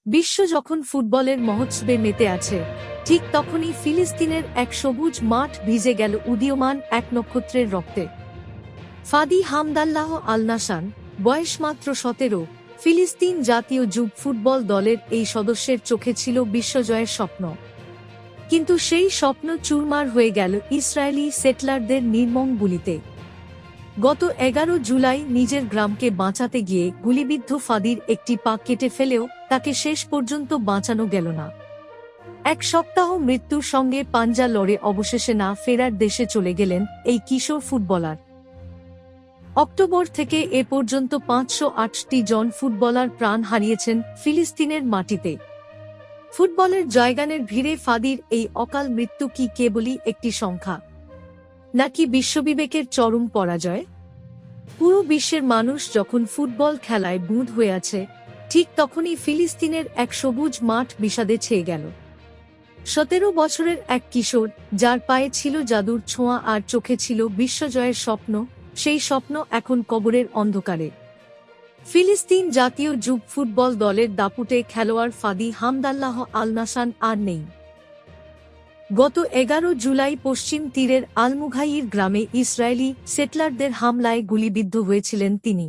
বিশ্ব যখন ফুটবলের মহোৎসবে মেতে আছে, ঠিক তখনই ফিলিস্তিনের এক সবুজ মাঠ ভিজে গেল উদীয়মান এক নক্ষত্রের রক্তে। ফাদি হামদাল্লাহ আল নাসান, বয়স মাত্র 17, ফিলিস্তিন জাতীয় যুব ফুটবল দলের এই সদস্যের চোখে ছিল বিশ্বজয়ের স্বপ্ন। কিন্তু সেই স্বপ্ন চুরমার হয়ে গেল ইসরায়েলি সেটলারদের নির্মম গুলিতে। গত 11 জুলাই নিজের গ্রামকে বাঁচাতে গিয়ে গুলিবিদ্ধ ফাদির একটি পা কেটে ফেলেও তাকে শেষ পর্যন্ত বাঁচানো গেল না। এক সপ্তাহ মৃত্যুর সঙ্গে পাঞ্জা লড়ে অবশেষে না ফেরার দেশে চলে গেলেন এই কিশোর ফুটবলার। অক্টোবর থেকে এ পর্যন্ত 508টি জন ফুটবলার প্রাণ হারিয়েছেন ফিলিস্তিনের মাটিতে। ফুটবলের জয়গানের ভিড়ে ফাদির এই অকাল মৃত্যু কি কেবলই একটি সংখ্যা, নাকি বিশ্ববিবেকের চরম পরাজয়? পুরো বিশ্বের মানুষ যখন ফুটবল খেলায় বুঁদ হয়ে আছে, ঠিক তখনই ফিলিস্তিনের এক সবুজ মাঠ বিষাদে ছেয়ে গেল। 17 বছরের এক কিশোর, যার পায়ে ছিল জাদুর ছোঁয়া আর চোখে ছিল বিশ্বজয়ের স্বপ্ন, সেই স্বপ্ন এখন কবরের অন্ধকারে। ফিলিস্তিন জাতীয় যুব ফুটবল দলের দাপুটে খেলোয়াড় ফাদি হামদাল্লাহ আল নাসান আর নেই। গত 11 জুলাই পশ্চিম তীরের আলমুঘাইর গ্রামে ইসরায়েলি সেটলারদের হামলায় গুলিবিদ্ধ হয়েছিলেন তিনি।